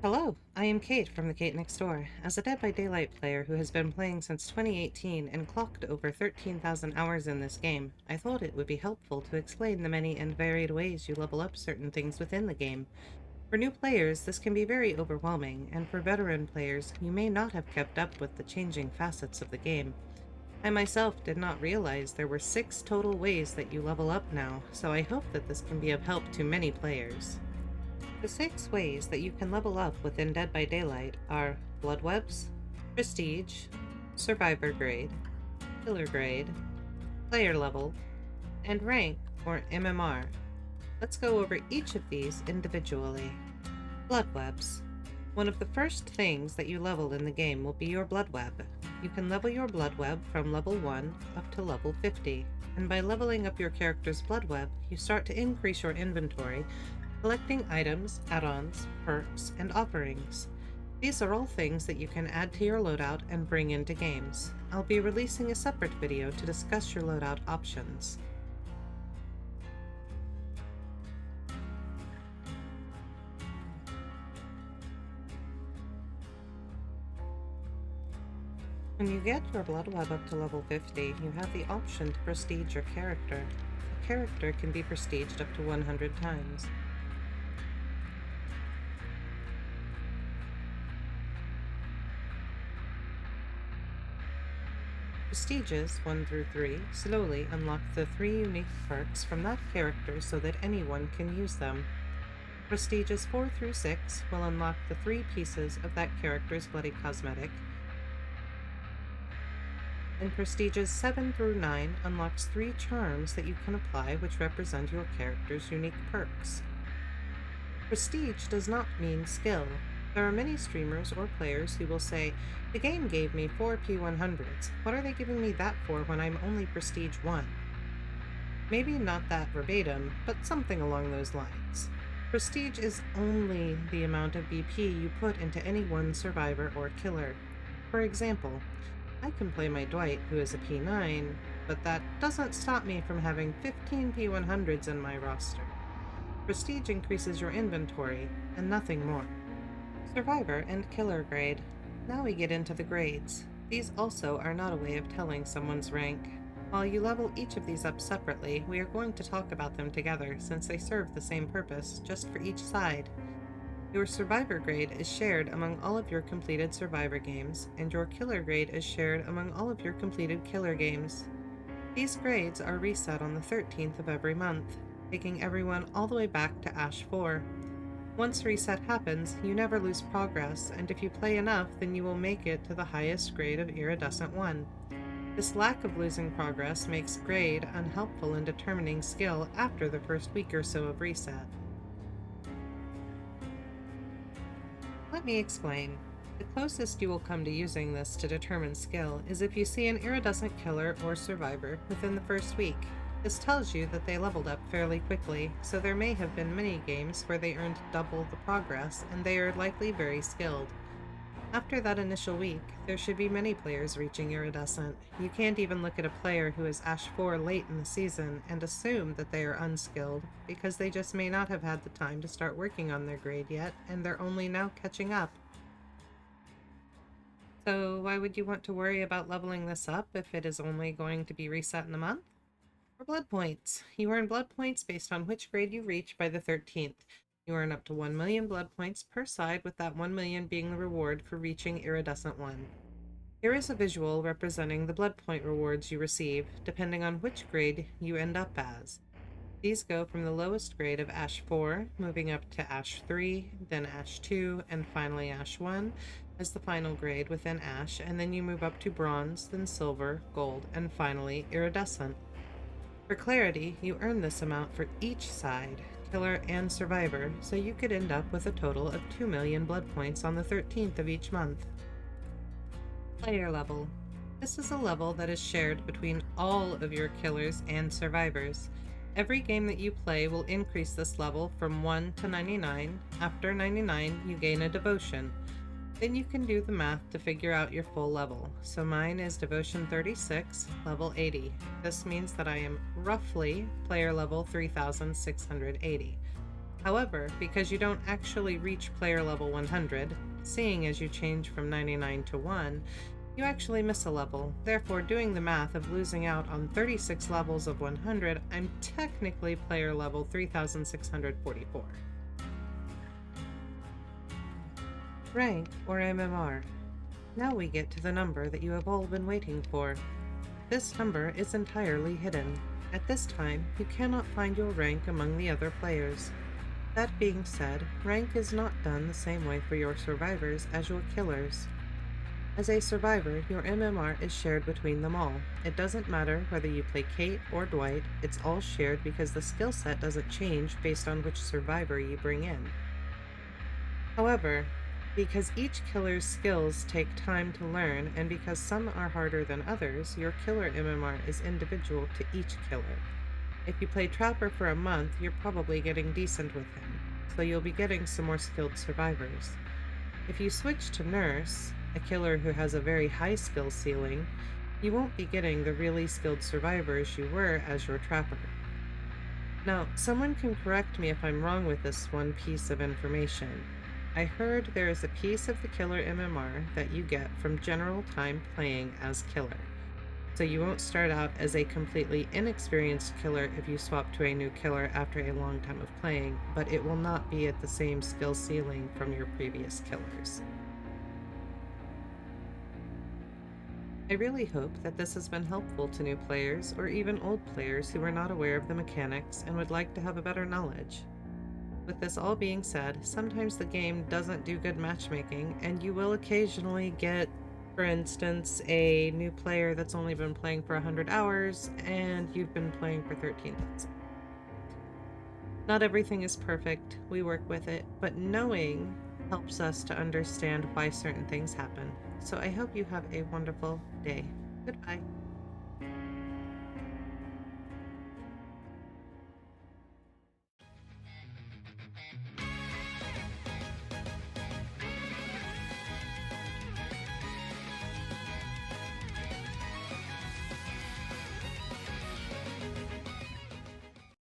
Hello, I am Kate from the Kate Next Door. As a Dead by Daylight player who has been playing since 2018 and clocked over 13,000 hours in this game, I thought it would be helpful to explain the many and varied ways you level up certain things within the game. For new players, this can be very overwhelming, and for veteran players, you may not have kept up with the changing facets of the game. I myself did not realize there were 6 total ways that you level up now, so I hope that this can be of help to many players. The 6 ways that you can level up within Dead by Daylight are Bloodwebs, Prestige, Survivor Grade, Killer Grade, Player Level, and Rank or MMR. Let's go over each of these individually. Bloodwebs. One of the first things that you level in the game will be your Bloodweb. You can level your Bloodweb from level 1 up to level 50, and by leveling up your character's Bloodweb, you start to increase your inventory, collecting items, add-ons, perks, and offerings. These are all things that you can add to your loadout and bring into games. I'll be releasing a separate video to discuss your loadout options. When you get your Bloodweb up to level 50, you have the option to prestige your character. A character can be prestiged up to 100 times. Prestiges 1 through 3 slowly unlock the 3 unique perks from that character so that anyone can use them. Prestiges 4 through 6 will unlock the 3 pieces of that character's bloody cosmetic, and Prestiges 7 through 9 unlocks 3 charms that you can apply which represent your character's unique perks. Prestige does not mean skill. There are many streamers or players who will say, "The game gave me 4 P100s. What are they giving me that for when I'm only Prestige 1? Maybe not that verbatim, but something along those lines. Prestige is only the amount of BP you put into any one survivor or killer. For example, I can play my Dwight, who is a P9, but that doesn't stop me from having 15 P100s in my roster. Prestige increases your inventory, and nothing more. Survivor and Killer Grade. Now we get into the grades. These also are not a way of telling someone's rank. While you level each of these up separately, we are going to talk about them together since they serve the same purpose, just for each side. Your Survivor grade is shared among all of your completed Survivor games, and your Killer grade is shared among all of your completed Killer games. These grades are reset on the 13th of every month, taking everyone all the way back to Ash 4. Once reset happens, you never lose progress, and if you play enough, then you will make it to the highest grade of Iridescent 1. This lack of losing progress makes grade unhelpful in determining skill after the first week or so of reset. Let me explain. The closest you will come to using this to determine skill is if you see an iridescent killer or survivor within the first week. This tells you that they leveled up fairly quickly, so there may have been many games where they earned double the progress, and they are likely very skilled. After that initial week, there should be many players reaching iridescent. You can't even look at a player who is Ash 4 late in the season and assume that they are unskilled, because they just may not have had the time to start working on their grade yet, and they're only now catching up. So why would you want to worry about leveling this up if it is only going to be reset in a month? For blood points. You earn blood points based on which grade you reach by the 13th. You earn up to 1 million blood points per side, with that 1 million being the reward for reaching Iridescent 1. Here is a visual representing the blood point rewards you receive, depending on which grade you end up as. These go from the lowest grade of Ash 4, moving up to Ash 3, then Ash 2, and finally Ash 1 as the final grade within Ash, and then you move up to Bronze, then Silver, Gold, and finally Iridescent. For clarity, you earn this amount for each side, Killer and Survivor, so you could end up with a total of 2 million blood points on the 13th of each month. Player level. This is a level that is shared between all of your Killers and Survivors. Every game that you play will increase this level from 1 to 99. After 99, you gain a Devotion. Then you can do the math to figure out your full level. So mine is Devotion 36, level 80. This means that I am roughly player level 3680. However, because you don't actually reach player level 100, seeing as you change from 99 to 1, you actually miss a level. Therefore, doing the math of losing out on 36 levels of 100, I'm technically player level 3644. Rank, or MMR. Now we get to the number that you have all been waiting for. This number is entirely hidden. At this time, you cannot find your rank among the other players. That being said, rank is not done the same way for your survivors as your killers. As a survivor, your MMR is shared between them all. It doesn't matter whether you play Kate or Dwight, it's all shared because the skill set doesn't change based on which survivor you bring in. However, because each killer's skills take time to learn, and because some are harder than others, your killer MMR is individual to each killer. If you play Trapper for a month, you're probably getting decent with him, so you'll be getting some more skilled survivors. If you switch to Nurse, a killer who has a very high skill ceiling, you won't be getting the really skilled survivors you were as your Trapper. Now, someone can correct me if I'm wrong with this one piece of information. I heard there is a piece of the killer MMR that you get from general time playing as killer. So you won't start out as a completely inexperienced killer if you swap to a new killer after a long time of playing, but it will not be at the same skill ceiling from your previous killers. I really hope that this has been helpful to new players or even old players who are not aware of the mechanics and would like to have a better knowledge. With this all being said, sometimes the game doesn't do good matchmaking, and you will occasionally get, for instance, a new player that's only been playing for 100 hours and you've been playing for 13,000. Not everything is perfect, we work with it, but knowing helps us to understand why certain things happen. So I hope you have a wonderful day. Goodbye.